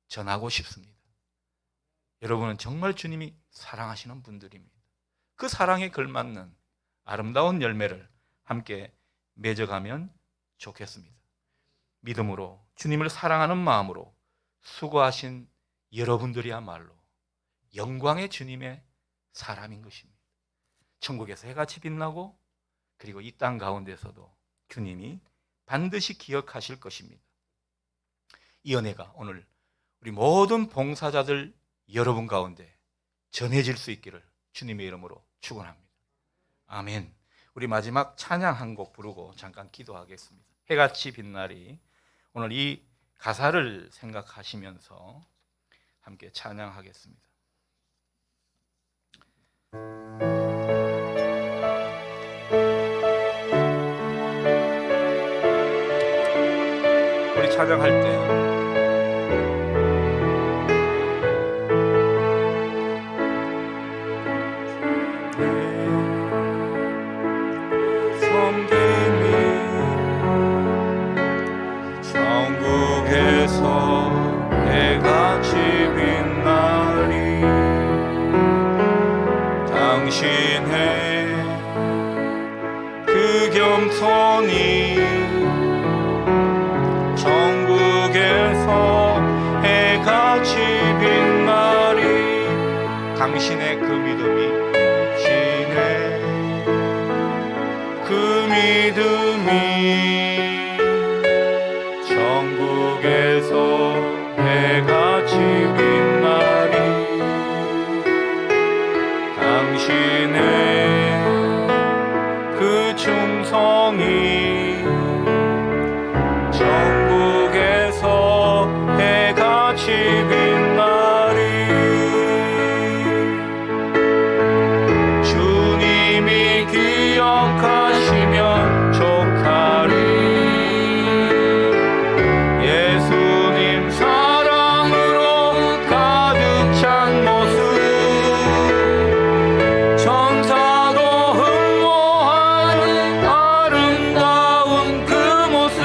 전하고 싶습니다. 여러분은 정말 주님이 사랑하시는 분들입니다. 그 사랑에 걸맞는 아름다운 열매를 함께 맺어가면 좋겠습니다. 믿음으로 주님을 사랑하는 마음으로 수고하신 여러분들이야말로 영광의 주님의 사람인 것입니다. 천국에서 해같이 빛나고 그리고 이 땅 가운데서도 주님이 반드시 기억하실 것입니다. 이 은혜가 오늘 우리 모든 봉사자들 여러분 가운데 전해질 수 있기를 주님의 이름으로 축원합니다. 아멘. 우리 마지막 찬양 한 곡 부르고 잠깐 기도하겠습니다. 해같이 빛나리. 오늘 이 가사를 생각하시면서 함께 찬양하겠습니다. 우리 찬양할 때 천국에서 해같이 빛나리. 당신의 그 겸손이 천국에서 해같이 빛나리. 당신의 그 믿음이 그 믿음이 천국에서 해같이 빛나리. 당신의 그 충성이 천국에서 해같이 빛나리. 주님이 기억하시면 족하리. 예수님 사랑으로 가득 찬 모습, 천사도 흠모하는 아름다운 그 모습,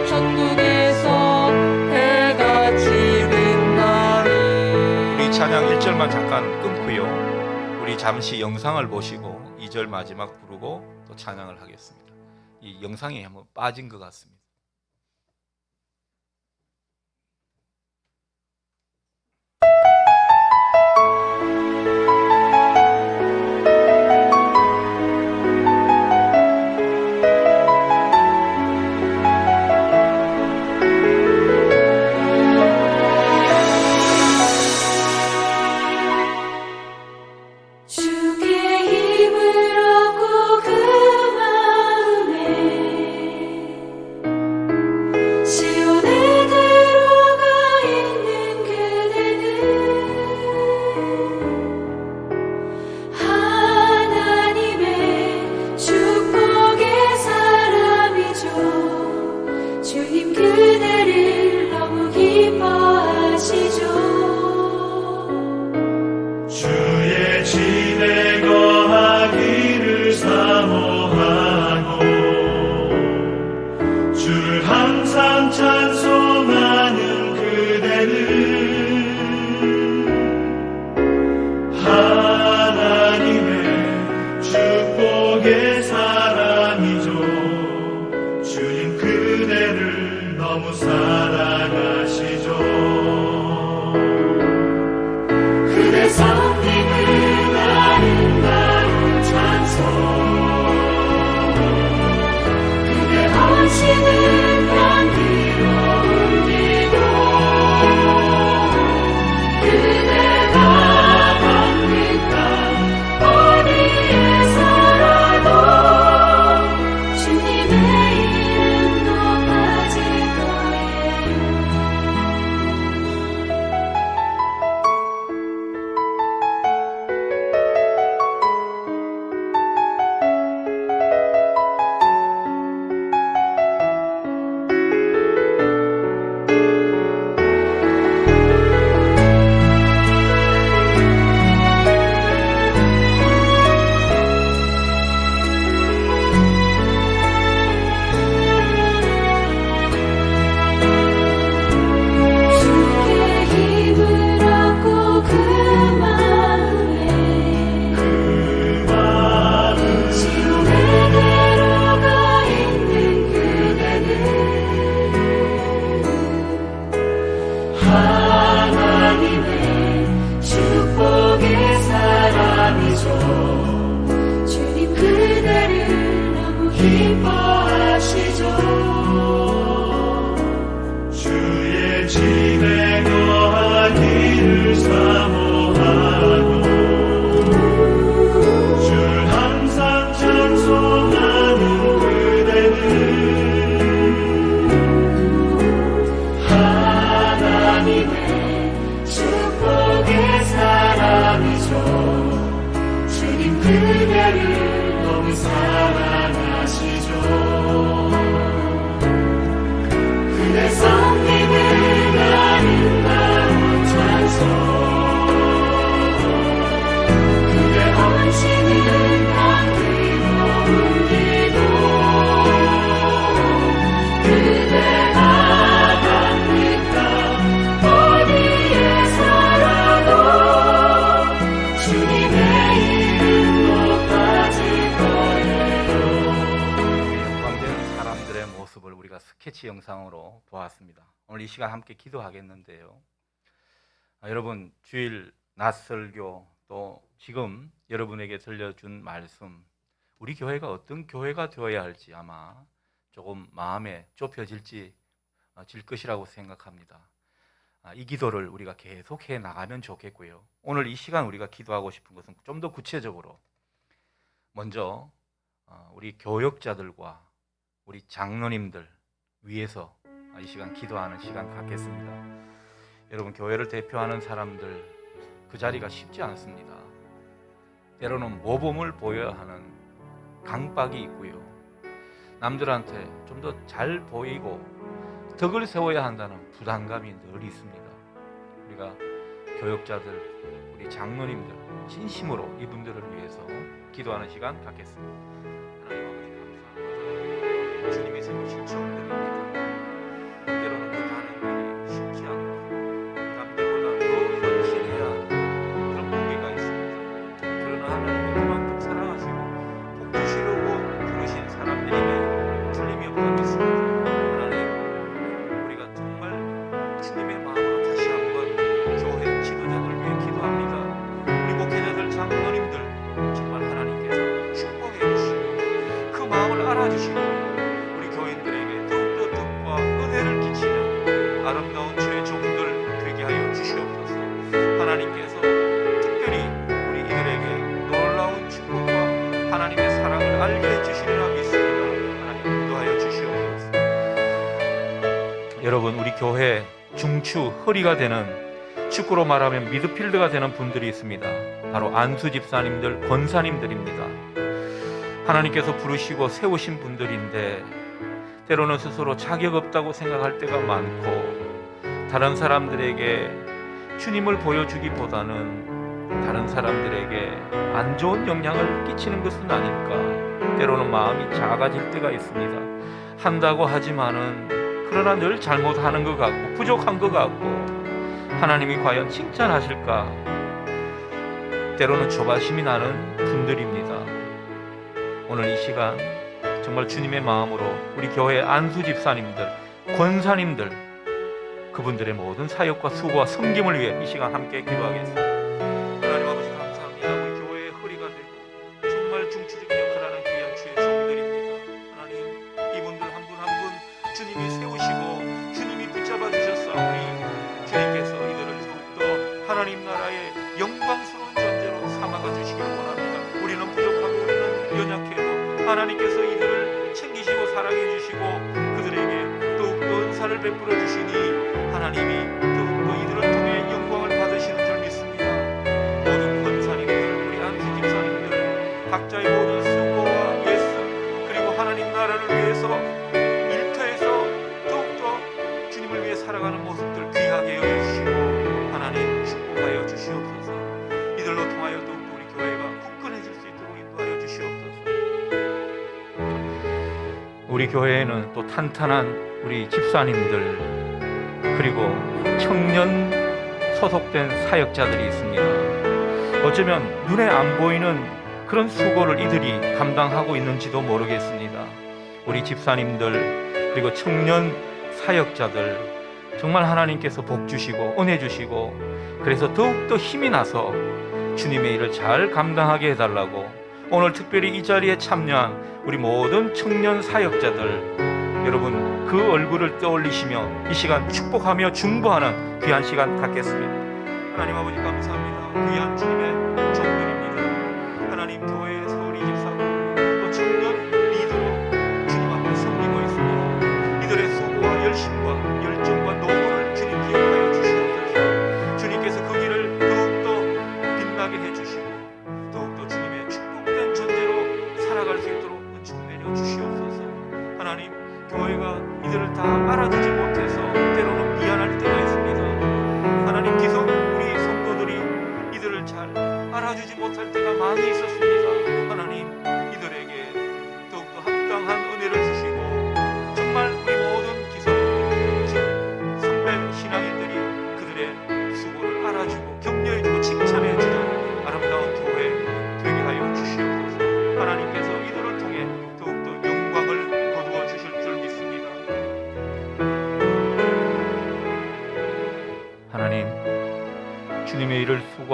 천국에서 해같이 빛나리. 우리 찬양 1절만 잠깐 끊고요, 우리 잠시 영상을 보시고 2절 마지막 부르고 또 찬양을 하겠습니다. 이 영상이 한번 빠진 것 같습니다. 주께 힘을 얻고 그 마음에 시온에 들어가 있는 그대는 하나님의 축복의 사람이죠. 주님 그대를 너무 기뻐하시죠. 주의 집에 거하기를 사모하고 주를 항상 찬송하는 그대는 하나님의 축복의 사람이죠. 주님 그대를 너무 사랑하시죠. 그대 성님을 나를 그대를 너무 사랑하시죠. 그대 성님을 아름다운 찬송, 그대 온시는 향기로운 기도, 그대가 갑니까 어디에 살아도 주님의 이름 높아질 거예요. 영광되는 사람들의 모습을 우리가 스케치 영상으로 보았습니다. 오늘 이 시간 함께 기도하겠는데요. 여러분, 주일 낮설교 또 지금 여러분에게 들려준 말씀, 우리 교회가 어떤 교회가 되어야 할지 아마 조금 마음에 좁혀질 것이라고 생각합니다. 이 기도를 우리가 계속해 나가면 좋겠고요. 오늘 이 시간 우리가 기도하고 싶은 것은 좀 더 구체적으로 먼저 우리 교역자들과 우리 장로님들 위해서 이 시간 기도하는 시간 갖겠습니다. 여러분, 교회를 대표하는 사람들 그 자리가 쉽지 않습니다. 때로는 모범을 보여야 하는 강박이 있고요. 남들한테 좀 더 잘 보이고 덕을 세워야 한다는 부담감이 늘 있습니다. 우리가 교역자들, 우리 장로님들 진심으로 이분들을 위해서 기도하는 시간 갖겠습니다. 하나님 아버지, 감사합니다. 주님이 세우신 종들입니다. 때로는 그 가는 길이 쉽지 않고 남들보다 더 헌신해야 하는 그런 무게가 있습니다. 그러나 하나님은 그만큼 사랑하시고 복 주시려고 부르신 사람들임에 틀림이 없다고 믿습니다. 하나님, 우리가 정말 주님의 마음으로 다시 한번 교회 지도자들 위해 기도합니다. 우리 목회자들, 장로님들 정말 하나님께서 축복해 주시고 그 마음을 알아주시고 우리 교인들에게 더욱더 덕과 은혜를 끼치는 아름다운 주의 종들 되게 하여 주시옵소서. 하나님께서 특별히 우리 이들에게 놀라운 축복과 하나님의 사랑을 알게 해주시리라 믿습니다. 하나님 인도하여 주시옵소서. 여러분, 우리 교회 중추, 허리가 되는, 축구로 말하면 미드필드가 되는 분들이 있습니다. 바로 안수 집사님들, 권사님들입니다. 하나님께서 부르시고 세우신 분들인데 때로는 스스로 자격 없다고 생각할 때가 많고 다른 사람들에게 주님을 보여주기보다는 다른 사람들에게 안 좋은 영향을 끼치는 것은 아닐까, 때로는 마음이 작아질 때가 있습니다. 한다고 하지만은 그러나 늘 잘못하는 것 같고 부족한 것 같고 하나님이 과연 칭찬하실까, 때로는 조바심이 나는 분들입니다. 오늘 이 시간 정말 주님의 마음으로 우리 교회 안수 집사님들, 권사님들, 그분들의 모든 사역과 수고와 섬김을 위해 이 시간 함께 기도하겠습니다. 하나님 아버지, 감사합니다. 우리 교회의 허리가 되고 정말 중추적인 역할을 하는 귀한 주의 종들입니다. 하나님, 이분들 한 분 한 분 주님이 세우시고 주님이 붙잡아 주셨사오니 주님께서 이들을 더욱더 하나님 나라의 영광스러운 존재로 삼아가 주시기를 원합니다. 우리는 부족하고 우리는 연약해도 하나님께서 이들을 챙기시고 사랑해 주시고 그들에게 더욱더 은사를 베풀어 주시니 하나님이 더욱더 이들을 통해 영광을 받으시는 줄 믿습니다. 모든 권사님들, 우리 안수 집사님들, 각자의 모든 수고와 예수 그리고 하나님 나라를 위해서 일터에서 더욱더 주님을 위해 살아가는 모습들 귀하게 여겨주시고 하나님 축복하여 주시옵소서. 이들로 통하여 더욱더 우리 교회가 굳건해질 수 있도록 인도하여 주시옵소서. 우리 교회에는 또 탄탄한 우리 집사님들 그리고 청년 소속된 사역자들이 있습니다. 어쩌면 눈에 안 보이는 그런 수고를 이들이 감당하고 있는지도 모르겠습니다. 우리 집사님들 그리고 청년 사역자들 정말 하나님께서 복 주시고 은혜 주시고 그래서 더욱더 힘이 나서 주님의 일을 잘 감당하게 해달라고 오늘 특별히 이 자리에 참여한 우리 모든 청년 사역자들 여러분 그 얼굴을 떠올리시며 이 시간 축복하며 중보하는 귀한 시간 갖겠습니다. 하나님 아버지 감사합니다. 귀한 주님의 종들입니다. 하나님 교회 서울 24구 또 청년 리더로 주님 앞에 섬기고 있습니다. 이들의 수고와 열심과 열정과 노고를 주님 기억하여 주시옵소서. 주님께서 그 길을 더욱더 빛나게 해주시고 더욱더 주님의 축복과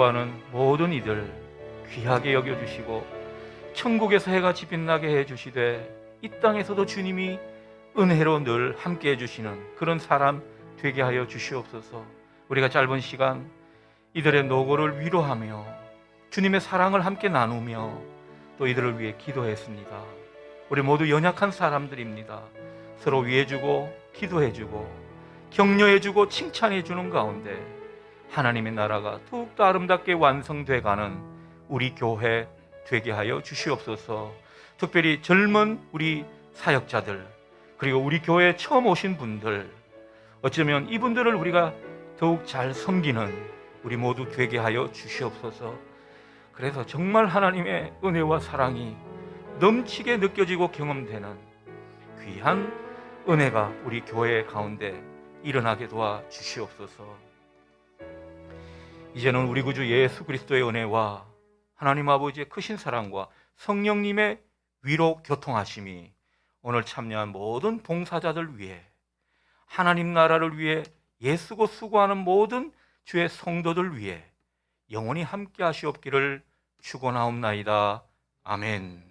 수고하는 모든 이들 귀하게 여겨주시고 천국에서 해같이 빛나게 해주시되 이 땅에서도 주님이 은혜로 늘 함께 해주시는 그런 사람 되게 하여 주시옵소서. 우리가 짧은 시간 이들의 노고를 위로하며 주님의 사랑을 함께 나누며 또 이들을 위해 기도했습니다. 우리 모두 연약한 사람들입니다. 서로 위해주고 기도해주고 격려해주고 칭찬해주는 가운데 하나님의 나라가 더욱더 아름답게 완성돼가는 우리 교회 되게 하여 주시옵소서. 특별히 젊은 우리 사역자들 그리고 우리 교회에 처음 오신 분들, 어쩌면 이분들을 우리가 더욱 잘 섬기는 우리 모두 되게 하여 주시옵소서. 그래서 정말 하나님의 은혜와 사랑이 넘치게 느껴지고 경험되는 귀한 은혜가 우리 교회 가운데 일어나게 도와 주시옵소서. 이제는 우리 구주 예수 그리스도의 은혜와 하나님 아버지의 크신 사랑과 성령님의 위로 교통하심이 오늘 참여한 모든 봉사자들 위해 하나님 나라를 위해 애쓰고 수고하는 모든 주의 성도들 위해 영원히 함께 하시옵기를 축원하옵나이다. 아멘.